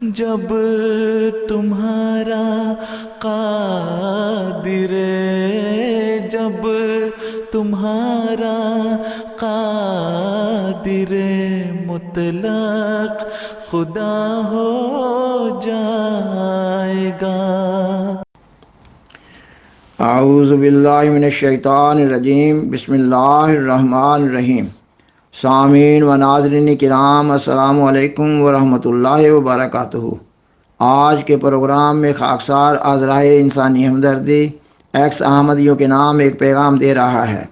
جب تمہارا قادر، جب تمہارا قادر مطلق خدا ہو جائے گا۔ اعوذ باللہ من الشیطان الرجیم، بسم اللہ الرحمن الرحیم۔ سامعین و ناظرین کرام، السلام علیکم ورحمۃ اللہ وبرکاتہ۔ آج کے پروگرام میں خاکسار عذرائے انسانی ہمدردی ایکس احمدیوں کے نام ایک پیغام دے رہا ہے۔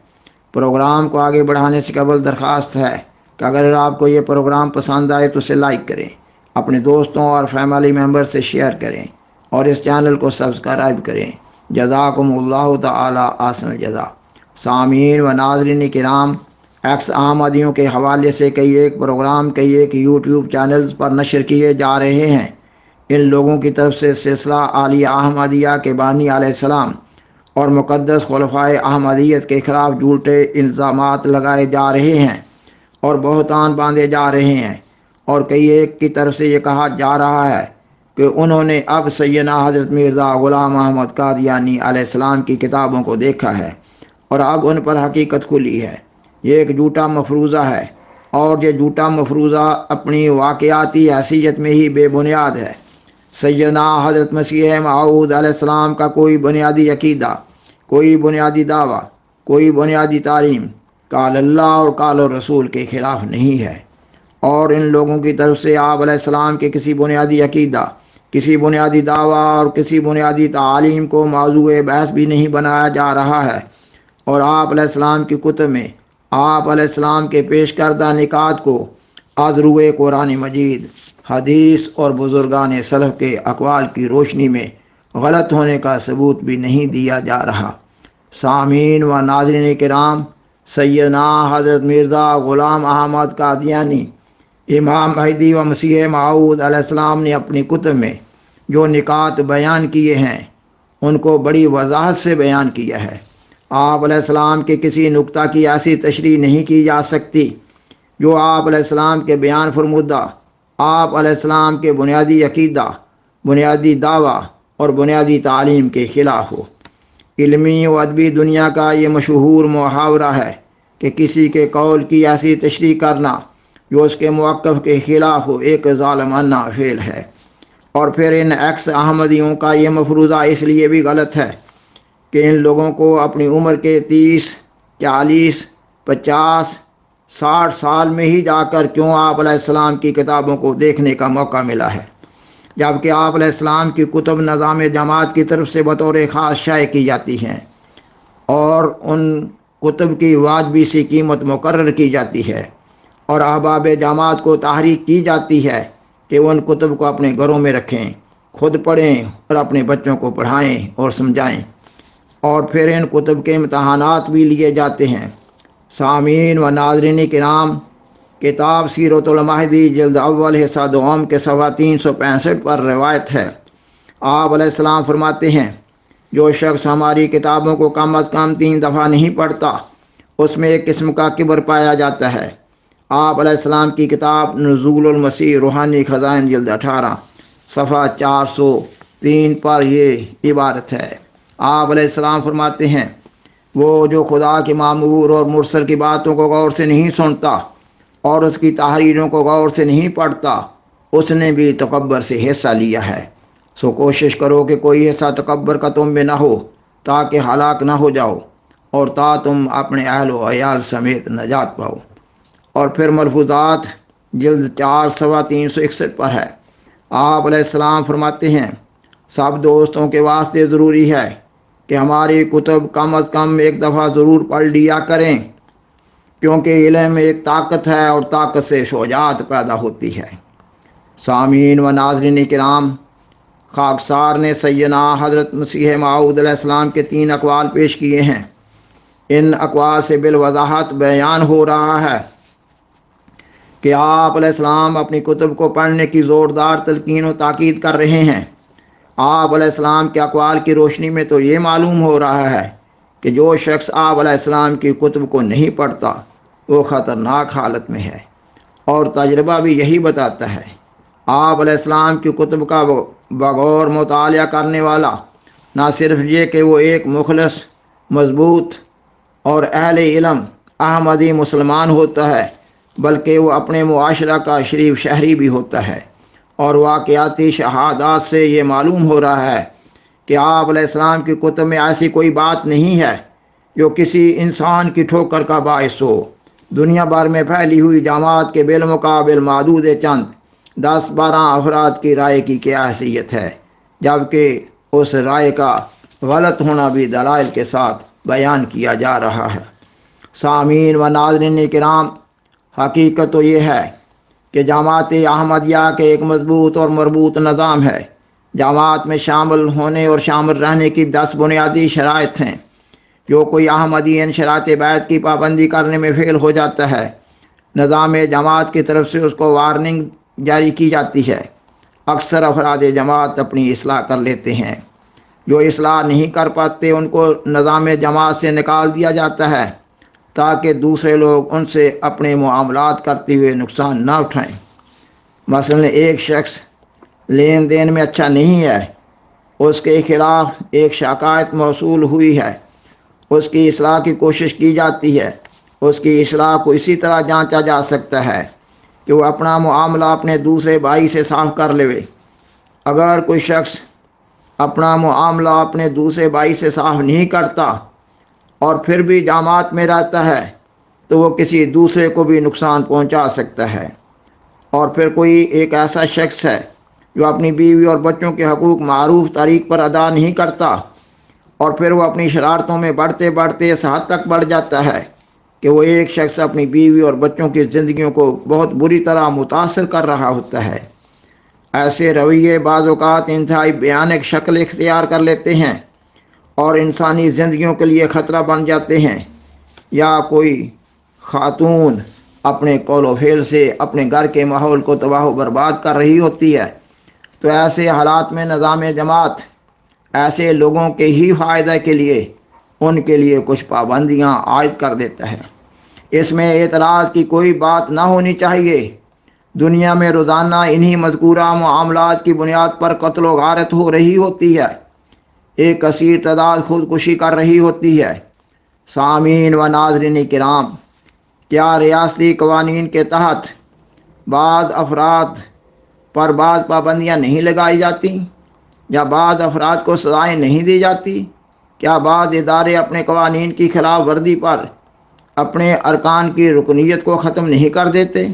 پروگرام کو آگے بڑھانے سے قبل درخواست ہے کہ اگر آپ کو یہ پروگرام پسند آئے تو اسے لائک کریں، اپنے دوستوں اور فیملی ممبر سے شیئر کریں اور اس چینل کو سبسکرائب کریں۔ جزاکم اللہ تعالی احسن الجزا۔ سامعین و ناظرین کرام، ایکس احمدیوں کے حوالے سے کئی ایک پروگرام کئی ایک یوٹیوب چینلز پر نشر کیے جا رہے ہیں۔ ان لوگوں کی طرف سے سلسلہ عالیہ احمدیہ کے بانی علیہ السلام اور مقدس خلفائے احمدیت کے خلاف جھوٹے الزامات لگائے جا رہے ہیں اور بہتان باندھے جا رہے ہیں، اور کئی ایک کی طرف سے یہ کہا جا رہا ہے کہ انہوں نے اب سیدنا حضرت مرزا غلام احمد قادیانی علیہ السلام کی کتابوں کو دیکھا ہے اور اب ان پر حقیقت کھلی ہے۔ یہ ایک جھوٹا مفروضہ ہے، اور یہ جھوٹا مفروضہ اپنی واقعاتی حیثیت میں ہی بے بنیاد ہے۔ سیدنا حضرت مسیح موعود علیہ السلام کا کوئی بنیادی عقیدہ، کوئی بنیادی دعویٰ، کوئی بنیادی تعلیم قال اللہ اور قال الرسول کے خلاف نہیں ہے، اور ان لوگوں کی طرف سے آپ علیہ السلام کے کسی بنیادی عقیدہ، کسی بنیادی دعویٰ اور کسی بنیادی تعلیم کو موضوع بحث بھی نہیں بنایا جا رہا ہے، اور آپ علیہ السلام کی کتب میں آپ علیہ السلام کے پیش کردہ نکات کو از روئے قرآن مجید، حدیث اور بزرگان سلف کے اقوال کی روشنی میں غلط ہونے کا ثبوت بھی نہیں دیا جا رہا۔ سامعین و ناظرین کرام، سیدنا حضرت مرزا غلام احمد قادیانی امام مہدی و مسیح موعود علیہ السلام نے اپنی کتب میں جو نکات بیان کیے ہیں ان کو بڑی وضاحت سے بیان کیا ہے۔ آپ علیہ السلام کے کسی نکتہ کی ایسی تشریح نہیں کی جا سکتی جو آپ علیہ السلام کے بیان فرمودہ، آپ علیہ السلام کے بنیادی عقیدہ، بنیادی دعویٰ اور بنیادی تعلیم کے خلاف ہو۔ علمی و ادبی دنیا کا یہ مشہور محاورہ ہے کہ کسی کے قول کی ایسی تشریح کرنا جو اس کے موقف کے خلاف ہو ایک ظالمانہ فعل ہے، اور پھر ان ایکس احمدیوں کا یہ مفروضہ اس لیے بھی غلط ہے کہ ان لوگوں کو اپنی عمر کے 30، 40، 50، 60 سال میں ہی جا کر کیوں آپ علیہ السلام کی کتابوں کو دیکھنے کا موقع ملا ہے، جبکہ آپ علیہ السلام کی کتب نظام جماعت کی طرف سے بطور خاص شائع کی جاتی ہیں اور ان کتب کی واجبی سی قیمت مقرر کی جاتی ہے، اور احباب جماعت کو تحریک کی جاتی ہے کہ وہ ان کتب کو اپنے گھروں میں رکھیں، خود پڑھیں اور اپنے بچوں کو پڑھائیں اور سمجھائیں، اور پھر ان کتب کے امتحانات بھی لیے جاتے ہیں۔ سامعین و ناظرین کرام، کتاب سیرت المہدی جلد اول حصہ دوم کے صفحہ 365 پر روایت ہے، آپ علیہ السلام فرماتے ہیں جو شخص ہماری کتابوں کو کم از کم 3 دفعہ نہیں پڑھتا اس میں ایک قسم کا کبر پایا جاتا ہے۔ آپ علیہ السلام کی کتاب نزول المسیح روحانی خزائن جلد 18 صفحہ 403 پر یہ عبارت ہے۔ آپ علیہ السلام فرماتے ہیں وہ جو خدا کے مامور اور مرسل کی باتوں کو غور سے نہیں سنتا اور اس کی تحریروں کو غور سے نہیں پڑھتا، اس نے بھی تکبر سے حصہ لیا ہے۔ سو کوشش کرو کہ کوئی حصہ تکبر کا تم میں نہ ہو تاکہ ہلاک نہ ہو جاؤ اور تا تم اپنے اہل و عیال سمیت نجات پاؤ۔ اور پھر ملفوظات جلد 4 صفحہ 361 پر ہے، آپ علیہ السلام فرماتے ہیں سب دوستوں کے واسطے ضروری ہے کہ ہماری کتب کم از کم ایک دفعہ ضرور پڑھ لیا کریں، کیونکہ علم ایک طاقت ہے اور طاقت سے شجاعت پیدا ہوتی ہے۔ سامعین و ناظرین کرام، خاکسار نے سیدنا حضرت مسیح موعود علیہ السلام کے 3 اقوال پیش کیے ہیں۔ ان اقوال سے بالوضاحت بیان ہو رہا ہے کہ آپ علیہ السلام اپنی کتب کو پڑھنے کی زوردار تلقین و تاکید کر رہے ہیں۔ آپ علیہ السلام کے اقوال کی روشنی میں تو یہ معلوم ہو رہا ہے کہ جو شخص آپ علیہ السلام کی کتب کو نہیں پڑھتا وہ خطرناک حالت میں ہے، اور تجربہ بھی یہی بتاتا ہے۔ آپ علیہ السلام کی کتب کا بغور مطالعہ کرنے والا نہ صرف یہ کہ وہ ایک مخلص، مضبوط اور اہل علم احمدی مسلمان ہوتا ہے، بلکہ وہ اپنے معاشرہ کا شریف شہری بھی ہوتا ہے۔ اور واقعاتی شہادات سے یہ معلوم ہو رہا ہے کہ آپ علیہ السلام کی کتب میں ایسی کوئی بات نہیں ہے جو کسی انسان کی ٹھوکر کا باعث ہو۔ دنیا بھر میں پھیلی ہوئی جماعت کے بالمقابل معدود چند 10-12 افراد کی رائے کی کیا حیثیت ہے، جبکہ اس رائے کا غلط ہونا بھی دلائل کے ساتھ بیان کیا جا رہا ہے۔ سامعین و ناظرین کرام، حقیقت تو یہ ہے کہ جماعت احمدیہ کے ایک مضبوط اور مربوط نظام ہے۔ جماعت میں شامل ہونے اور شامل رہنے کی 10 بنیادی شرائط ہیں۔ جو کوئی احمدی ان شرائط بیعت کی پابندی کرنے میں فیل ہو جاتا ہے، نظام جماعت کی طرف سے اس کو وارننگ جاری کی جاتی ہے۔ اکثر افراد جماعت اپنی اصلاح کر لیتے ہیں، جو اصلاح نہیں کر پاتے ان کو نظام جماعت سے نکال دیا جاتا ہے تاکہ دوسرے لوگ ان سے اپنے معاملات کرتے ہوئے نقصان نہ اٹھائیں۔ مثلا ایک شخص لین دین میں اچھا نہیں ہے، اس کے خلاف ایک شکایت موصول ہوئی ہے، اس کی اصلاح کی کوشش کی جاتی ہے۔ اس کی اصلاح کو اسی طرح جانچا جا سکتا ہے کہ وہ اپنا معاملہ اپنے دوسرے بھائی سے صاف کر لے۔ اگر کوئی شخص اپنا معاملہ اپنے دوسرے بھائی سے صاف نہیں کرتا اور پھر بھی جماعت میں رہتا ہے تو وہ کسی دوسرے کو بھی نقصان پہنچا سکتا ہے۔ اور پھر کوئی ایک ایسا شخص ہے جو اپنی بیوی اور بچوں کے حقوق معروف طریق پر ادا نہیں کرتا، اور پھر وہ اپنی شرارتوں میں بڑھتے بڑھتے اس حد تک بڑھ جاتا ہے کہ وہ ایک شخص اپنی بیوی اور بچوں کی زندگیوں کو بہت بری طرح متاثر کر رہا ہوتا ہے۔ ایسے رویے بعض اوقات انتہائی بھیانک شکل اختیار کر لیتے ہیں اور انسانی زندگیوں کے لیے خطرہ بن جاتے ہیں۔ یا کوئی خاتون اپنے قول و فعل سے اپنے گھر کے ماحول کو تباہ و برباد کر رہی ہوتی ہے، تو ایسے حالات میں نظام جماعت ایسے لوگوں کے ہی فائدہ کے لیے ان کے لیے کچھ پابندیاں عائد کر دیتا ہے۔ اس میں اعتراض کی کوئی بات نہ ہونی چاہیے۔ دنیا میں روزانہ انہی مذکورہ معاملات کی بنیاد پر قتل و غارت ہو رہی ہوتی ہے، ایک کثیر تعداد خودکشی کر رہی ہوتی ہے۔ سامعین و ناظرین کرام، کیا ریاستی قوانین کے تحت بعض افراد پر بعض پابندیاں نہیں لگائی جاتی، یا بعض افراد کو سزائیں نہیں دی جاتی؟ کیا بعض ادارے اپنے قوانین کی خلاف ورزی پر اپنے ارکان کی رکنیت کو ختم نہیں کر دیتے؟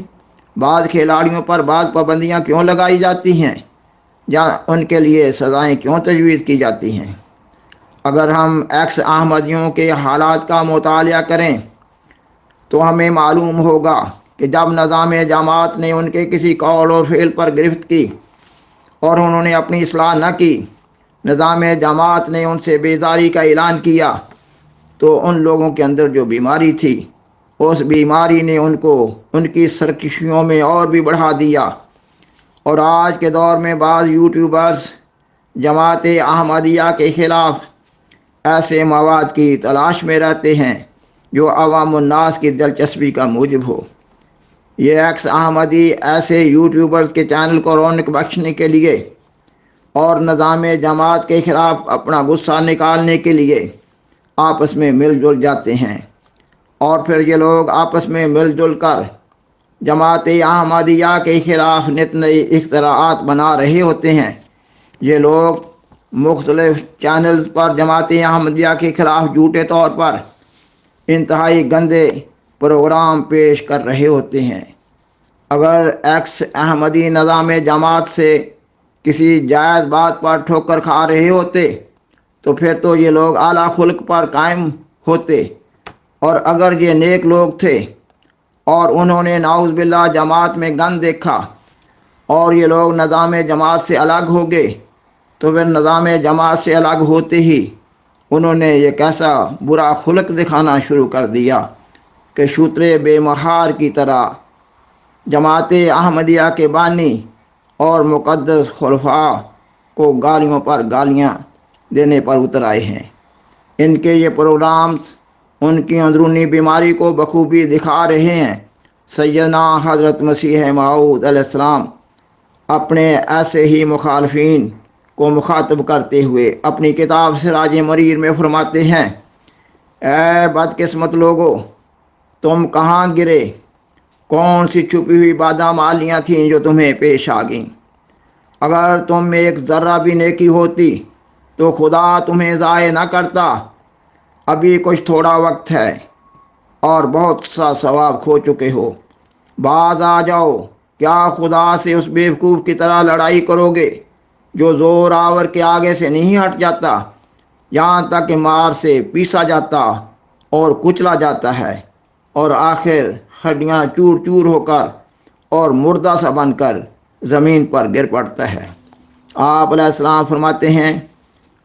بعض کھلاڑیوں پر بعض پابندیاں کیوں لگائی جاتی ہیں، یا ان کے لیے سزائیں کیوں تجویز کی جاتی ہیں؟ اگر ہم ایکس احمدیوں کے حالات کا مطالعہ کریں تو ہمیں معلوم ہوگا کہ جب نظام جماعت نے ان کے کسی قول اور فعل پر گرفت کی اور انہوں نے اپنی اصلاح نہ کی، نظام جماعت نے ان سے بیزاری کا اعلان کیا، تو ان لوگوں کے اندر جو بیماری تھی، اس بیماری نے ان کو ان کی سرکشیوں میں اور بھی بڑھا دیا۔ اور آج کے دور میں بعض یوٹیوبرز جماعت احمدیہ کے خلاف ایسے مواد کی تلاش میں رہتے ہیں جو عوام الناس کی دلچسپی کا موجب ہو۔ یہ ایکس احمدی ایسے یوٹیوبرز کے چینل کو رونق بخشنے کے لیے اور نظام جماعت کے خلاف اپنا غصہ نکالنے کے لیے آپس میں مل جل جاتے ہیں، اور پھر یہ لوگ آپس میں مل جل کر جماعت احمدیہ کے خلاف نت نئے اختراعات بنا رہے ہوتے ہیں۔ یہ لوگ مختلف چینلز پر جماعت احمدیہ کے خلاف جھوٹے طور پر انتہائی گندے پروگرام پیش کر رہے ہوتے ہیں۔ اگر ایکس احمدی نظام جماعت سے کسی جائز بات پر ٹھوکر کھا رہے ہوتے تو پھر تو یہ لوگ اعلیٰ خلق پر قائم ہوتے، اور اگر یہ نیک لوگ تھے اور انہوں نے نعوذ باللہ جماعت میں گند دیکھا اور یہ لوگ نظام جماعت سے الگ ہو گئے، تو پھر نظام جماعت سے الگ ہوتے ہی انہوں نے یہ کیسا برا خلق دکھانا شروع کر دیا کہ شوترے بے مہار کی طرح جماعت احمدیہ کے بانی اور مقدس خلفاء کو گالیوں پر گالیاں دینے پر اتر آئے ہیں۔ ان کے یہ پروگرامز ان کی اندرونی بیماری کو بخوبی دکھا رہے ہیں۔ سیدنا حضرت مسیح موعود علیہ السلام اپنے ایسے ہی مخالفین کو مخاطب کرتے ہوئے اپنی کتاب سراج منیر میں فرماتے ہیں، اے بدقسمت لوگو، تم کہاں گرے؟ کون سی چھپی ہوئی بادامالیاں تھیں جو تمہیں پیش آ گئیں؟ اگر تم میں ایک ذرہ بھی نیکی ہوتی تو خدا تمہیں ضائع نہ کرتا۔ ابھی کچھ تھوڑا وقت ہے اور بہت سا ثواب کھو چکے ہو۔ باز آ جاؤ، کیا خدا سے اس بیوقوف کی طرح لڑائی کرو گے جو زور آور کے آگے سے نہیں ہٹ جاتا، یہاں تک کہ مار سے پیسا جاتا اور کچلا جاتا ہے اور آخر ہڈیاں چور چور ہو کر اور مردہ سا بن کر زمین پر گر پڑتا ہے۔ آپ علیہ السلام فرماتے ہیں،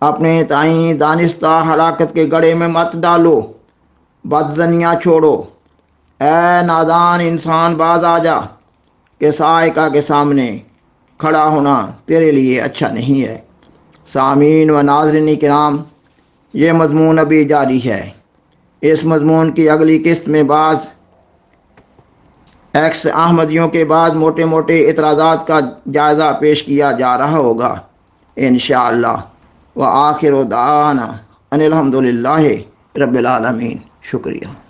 اپنے تئیں دانستہ ہلاکت کے گڑھے میں مت ڈالو، بدظنیاں چھوڑو۔ اے نادان انسان، باز آ جا کہ سائقہ کے سامنے کھڑا ہونا تیرے لیے اچھا نہیں ہے۔ سامعین و ناظرین کرام، یہ مضمون ابھی جاری ہے۔ اس مضمون کی اگلی قسط میں بعض ایکس احمدیوں کے بعد موٹے موٹے اعتراضات کا جائزہ پیش کیا جا رہا ہوگا انشاءاللہ۔ وآخر دعوانا ان الحمدللہ رب العالمین۔ شکریہ۔